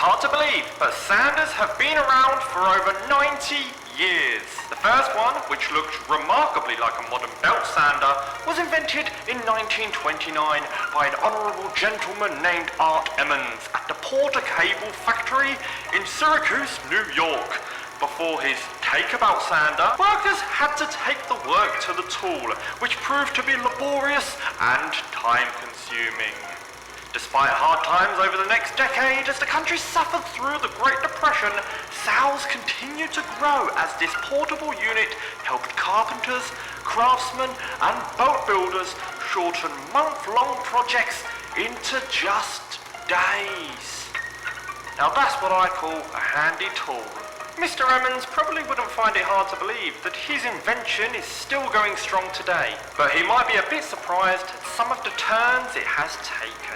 hard to believe, but sanders have been around for over 90 years. The first one, which looked remarkably like a modern belt sander, was invented in 1929 by an honourable gentleman named Art Emmons at the Porter Cable Factory in Syracuse, New York. Before his take-about sander, workers had to take the work to the tool, which proved to be laborious and time-consuming. Despite hard times over the next decade, as the country suffered through the Great Depression, sales continued to grow as this portable unit helped carpenters, craftsmen and boat builders shorten month-long projects into just days. Now that's what I call a handy tool. Mr. Emmons probably wouldn't find it hard to believe that his invention is still going strong today, but he might be a bit surprised at some of the turns it has taken.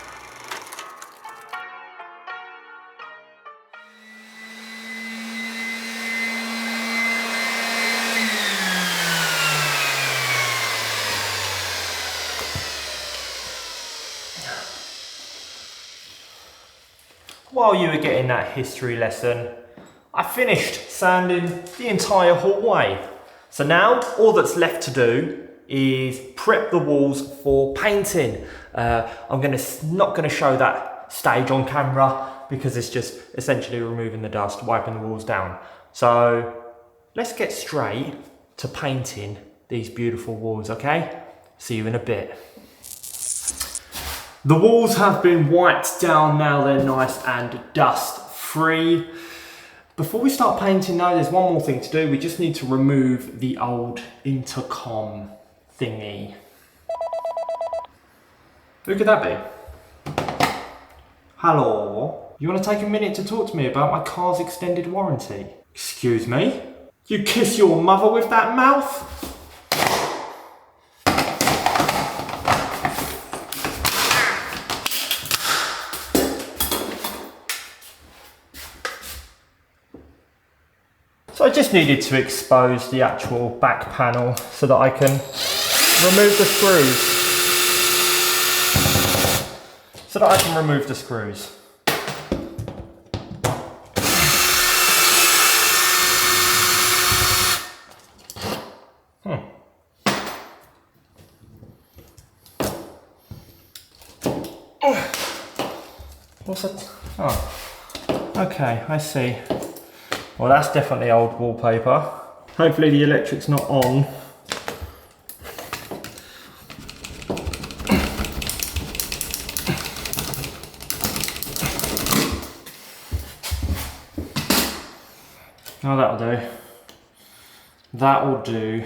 While you were getting that history lesson, I finished sanding the entire hallway. So now all that's left to do is prep the walls for painting. I'm not gonna show that stage on camera because it's just essentially removing the dust, wiping the walls down. So let's get straight to painting these beautiful walls, okay? See you in a bit. The walls have been wiped down now, they're nice and dust free. Before we start painting though, there's one more thing to do. We just need to remove the old intercom thingy. Who could that be? Hello? You want to take a minute to talk to me about my car's extended warranty? Excuse me? You kiss your mother with that mouth? So I just needed to expose the actual back panel so that I can remove the screws. What's that? Oh, okay, I see. Well, that's definitely old wallpaper. Hopefully the electric's not on. Oh, that'll do. That will do.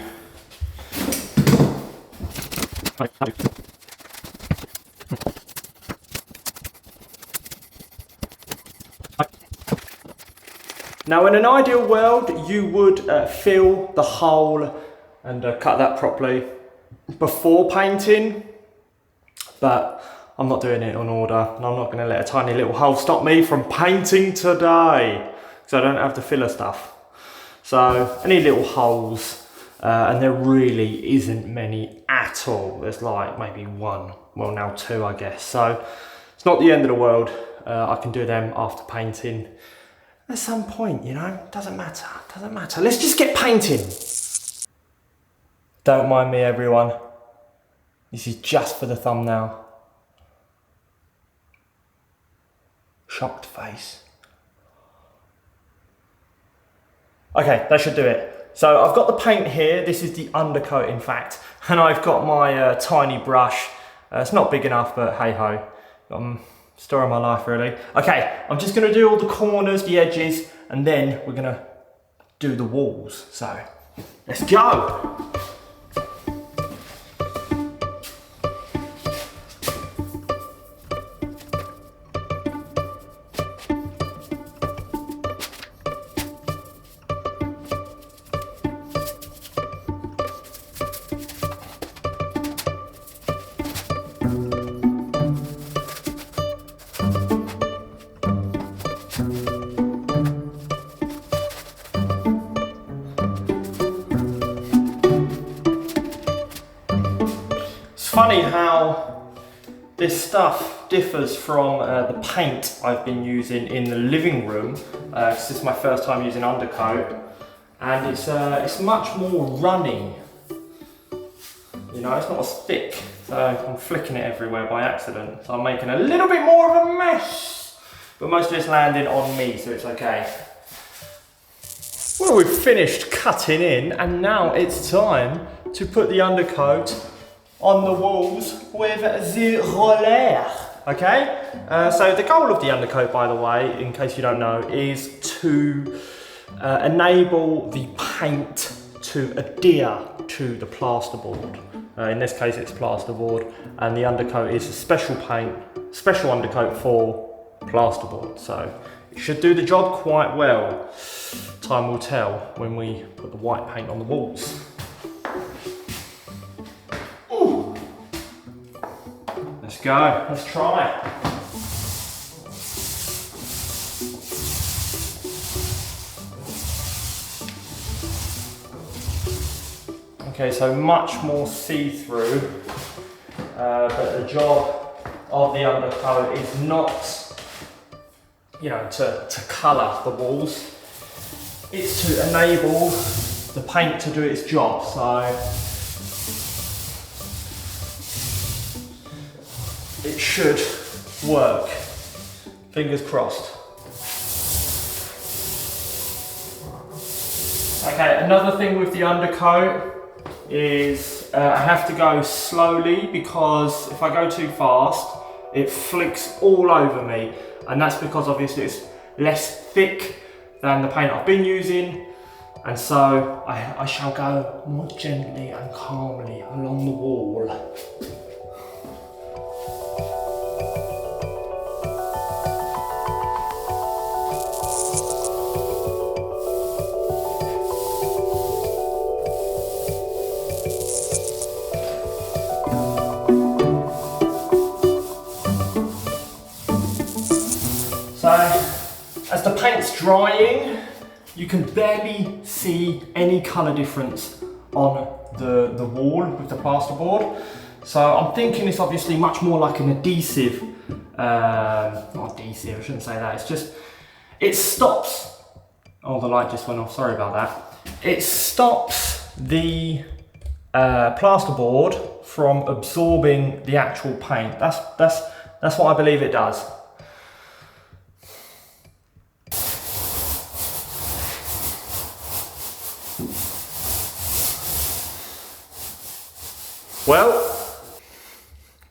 Now, in an ideal world, you would fill the hole and cut that properly before painting, but I'm not doing it on order, and I'm not going to let a tiny little hole stop me from painting today, because I don't have the filler stuff. So, any little holes, and there really isn't many at all. There's like maybe one, well now two I guess, so it's not the end of the world. I can do them after painting. At some point, you know, doesn't matter. Let's just get painting. Don't mind me, everyone. This is just for the thumbnail. Shocked face. Okay, that should do it. So I've got the paint here. This is the undercoat, in fact. And I've got my tiny brush. It's not big enough, but hey ho. Story of my life, really. Okay, I'm just gonna do all the corners, the edges, and then we're gonna do the walls. So, let's go! Funny how this stuff differs from the paint I've been using in the living room, this is my first time using undercoat, and it's much more runny. You know, it's not as thick, so I'm flicking it everywhere by accident. So I'm making a little bit more of a mess, but most of it's landing on me, so it's okay. Well, we've finished cutting in, and now it's time to put the undercoat on the walls with the roller. Okay? So the goal of the undercoat, by the way, in case you don't know, is to enable the paint to adhere to the plasterboard. In this case, it's plasterboard, and the undercoat is a special paint, special undercoat for plasterboard. So it should do the job quite well. Time will tell when we put the white paint on the walls. Ooh. Let's go, let's try. Okay, so much more see-through, but the job of the undercoat is not, you know, to colour the walls. It's to enable the paint to do its job. So it should work. Fingers crossed. Okay, another thing with the undercoat is I have to go slowly, because if I go too fast, it flicks all over me. And that's because obviously it's less thick than the paint I've been using. And so I shall go more gently and calmly along the wall. So, as the paint's drying, you can barely see any colour difference on the wall with the plasterboard. So I'm thinking it's obviously much more like an adhesive, not adhesive, I shouldn't say that, it's just, it stops, oh the light just went off, sorry about that. It stops the plasterboard from absorbing the actual paint. That's what I believe it does. Well,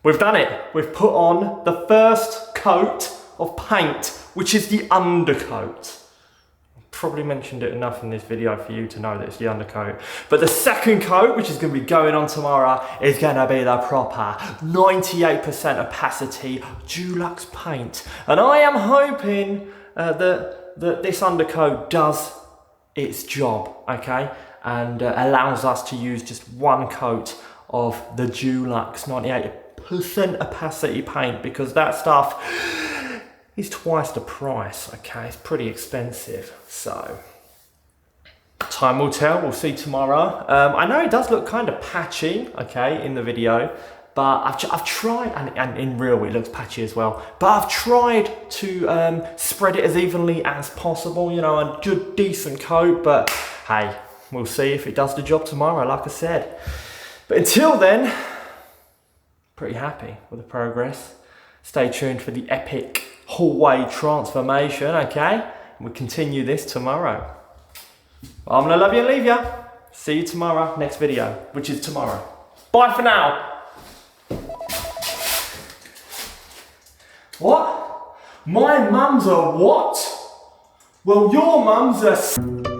we've done it. We've put on the first coat of paint, which is the undercoat. I've probably mentioned it enough in this video for you to know that it's the undercoat. But the second coat, which is going to be going on tomorrow, is going to be the proper 98% opacity Dulux paint. And I am hoping that this undercoat does its job, okay? And allows us to use just one coat of the Dulux 98% opacity paint, because that stuff is twice the price, okay? It's pretty expensive, so time will tell, we'll see tomorrow. I know it does look kind of patchy, okay, in the video, but I've tried, and in real it looks patchy as well, but I've tried to spread it as evenly as possible, you know, a good decent coat, but hey, we'll see if it does the job tomorrow, like I said. But until then, pretty happy with the progress. Stay tuned for the epic hallway transformation, okay? And we'll continue this tomorrow. I'm gonna love you and leave you. See you tomorrow, next video, which is tomorrow. Bye for now. What? My mum's a what? Well, your mum's a...